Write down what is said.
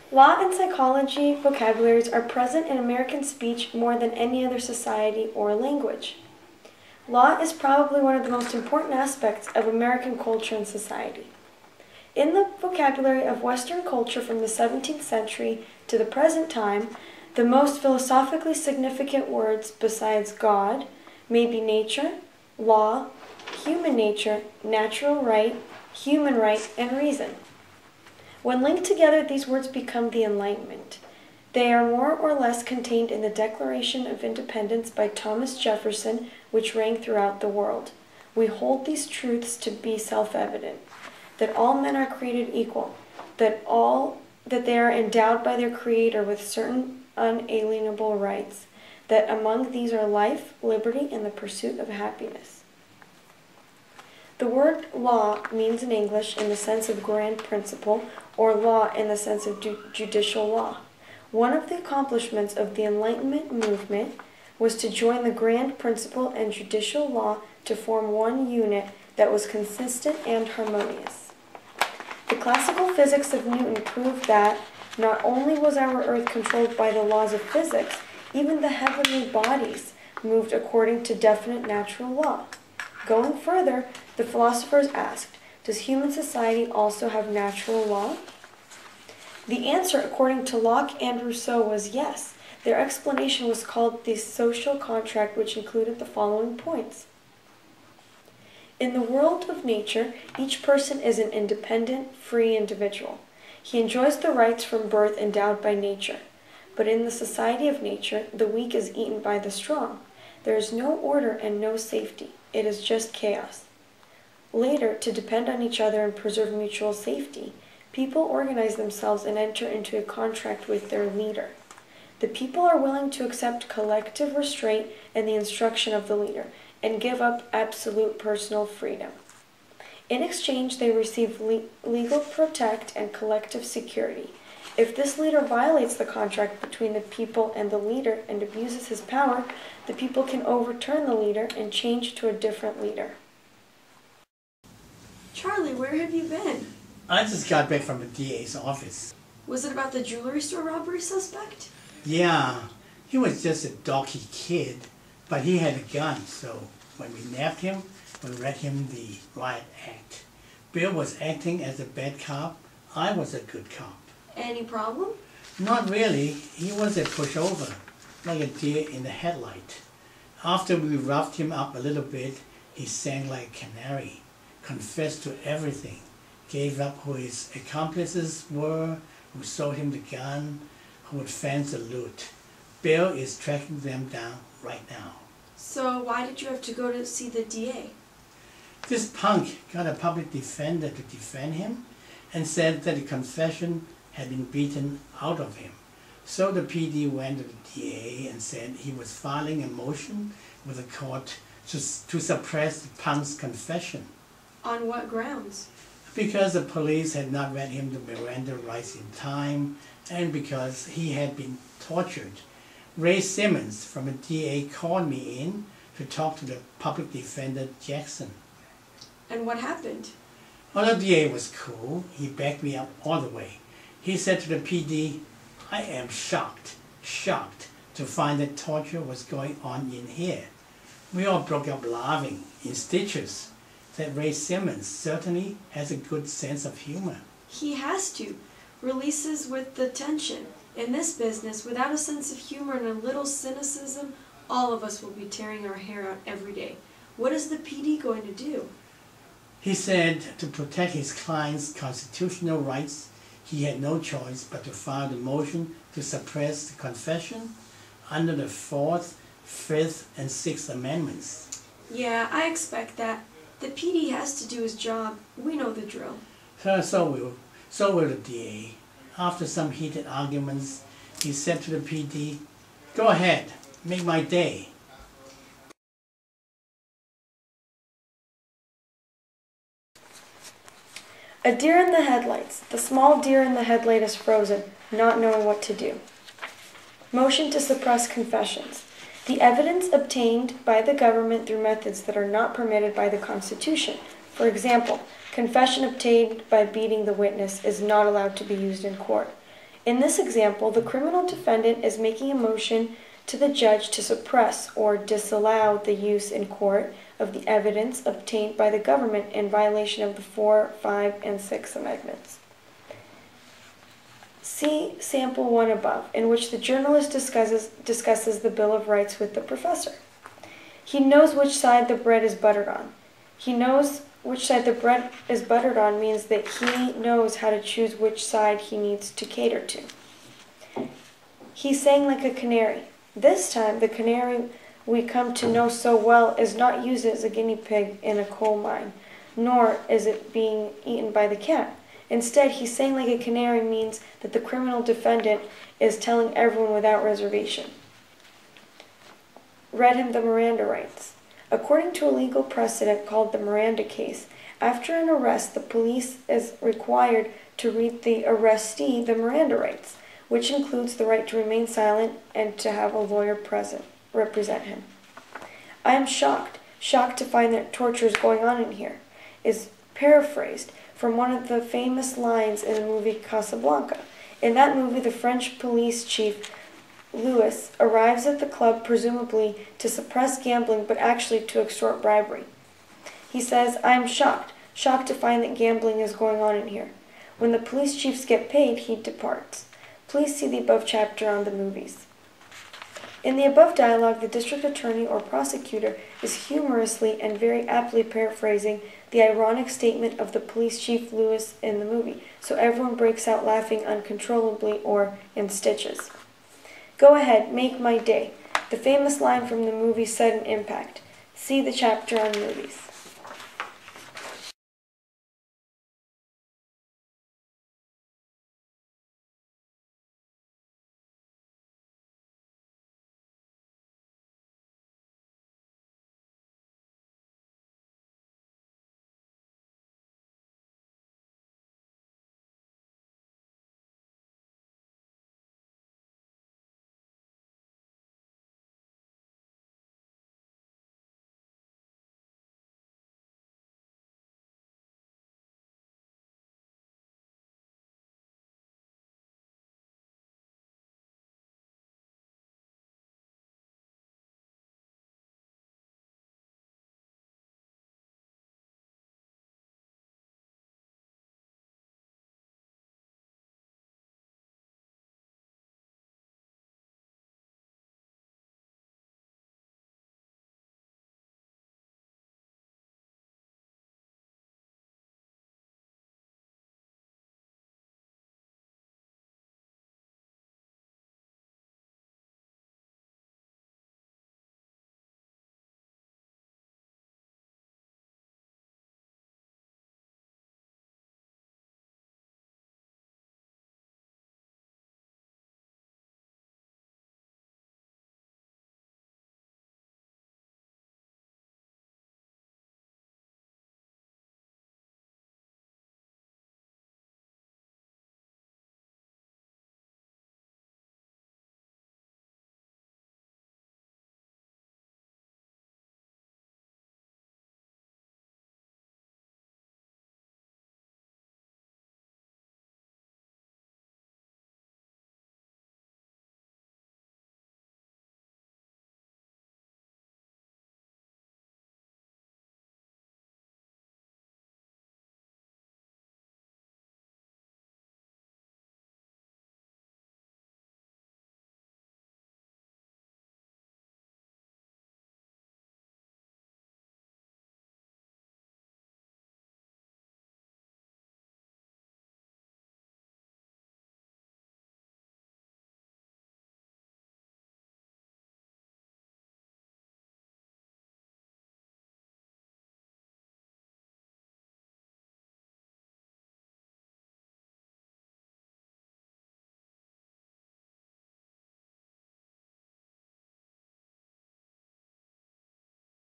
Law and psychology vocabularies are present in American speech more than any other society or language. Law is probably one of the most important aspects of American culture and society. In the vocabulary of Western culture from the 17th century to the present time, the most philosophically significant words besides God may be nature, law, human nature, natural right, human right, and reason. When linked together, these words become the Enlightenment. They are more or less contained in the Declaration of Independence by Thomas Jefferson, which rang throughout the world. We hold these truths to be self-evident, that all men are created equal, that they are endowed by their Creator with certain unalienable rights, that among these are life, liberty, and the pursuit of happiness. The word law means in English in the sense of grand principle, or law in the sense of judicial law. One of the accomplishments of the Enlightenment movement was to join the grand principle and judicial law to form one unit that was consistent and harmonious. The classical physics of Newton proved that not only was our earth controlled by the laws of physics, even the heavenly bodies moved according to definite natural law. Going further, the philosophers asked, does human society also have natural law? The answer, according to Locke and Rousseau, was yes. Their explanation was called the social contract, which included the following points. In the world of nature, each person is an independent, free individual. He enjoys the rights from birth endowed by nature. But in the society of nature, the weak is eaten by the strong. There is no order and no safety. It is just chaos. Later, to depend on each other and preserve mutual safety, people organize themselves and enter into a contract with their leader. The people are willing to accept collective restraint and the instruction of the leader, and give up absolute personal freedom. In exchange, they receive legal protect and collective security. If this leader violates the contract between the people and the leader and abuses his power, the people can overturn the leader and change to a different leader. Charlie, where have you been? I just got back from the DA's office. Was it about the jewelry store robbery suspect? Yeah, he was just a dorky kid, but he had a gun, so when we nabbed him, we read him the riot act. Bill was acting as a bad cop, I was a good cop. Any problem? Not really. He was a pushover, like a deer in the headlight. After we roughed him up a little bit, he sang like a canary, confessed to everything, gave up who his accomplices were, who sold him the gun, who would fence the loot. Bill is tracking them down right now. So why did you have to go to see the DA? This punk got a public defender to defend him and said that the confession had been beaten out of him. So the PD went to the DA and said he was filing a motion with the court to suppress the punk's confession. On what grounds? Because the police had not read him the Miranda rights in time and because he had been tortured. Ray Simmons from the DA called me in to talk to the public defender Jackson. And what happened? Well, the DA was cool. He backed me up all the way. He said to the PD, I am shocked to find that torture was going on in here. We all broke up laughing in stitches. That Ray Simmons certainly has a good sense of humor. He has to. Releases with the tension. In this business, without a sense of humor and a little cynicism, all of us will be tearing our hair out every day. What is the PD going to do? He said to protect his client's constitutional rights, he had no choice but to file the motion to suppress the confession under the 4th, 5th, and 6th Amendments. Yeah, I expect that. The PD has to do his job. We know the drill. So will the DA. After some heated arguments, he said to the PD, go ahead, make my day. A deer in the headlights. The small deer in the headlight is frozen, not knowing what to do. Motion to suppress confessions. The evidence obtained by the government through methods that are not permitted by the Constitution. For example, confession obtained by beating the witness is not allowed to be used in court. In this example, the criminal defendant is making a motion to the judge to suppress or disallow the use in court of the evidence obtained by the government in violation of the 4, 5, and 6 Amendments. See Sample 1 above, in which the journalist discusses the Bill of Rights with the professor. He knows which side the bread is buttered on. He knows which side the bread is buttered on means that he knows how to choose which side he needs to cater to. He sang like a canary. This time, the canary we come to know so well is not used as a guinea pig in a coal mine, nor is it being eaten by the cat. Instead, he sang like a canary means that the criminal defendant is telling everyone without reservation. Read him the Miranda rights. According to a legal precedent called the Miranda case, after an arrest, the police is required to read the arrestee the Miranda rights, which includes the right to remain silent and to have a lawyer present represent him. I am shocked to find that torture is going on in here, is paraphrased from one of the famous lines in the movie Casablanca. In that movie, the French police chief Louis arrives at the club presumably to suppress gambling, but actually to extort bribery. He says, I am shocked to find that gambling is going on in here. When the police chiefs get paid, he departs. Please see the above chapter on the movies. In the above dialogue, the district attorney or prosecutor is humorously and very aptly paraphrasing the ironic statement of the police chief Louis in the movie, so everyone breaks out laughing uncontrollably or in stitches. Go ahead, make my day. The famous line from the movie Sudden Impact. See the chapter on movies.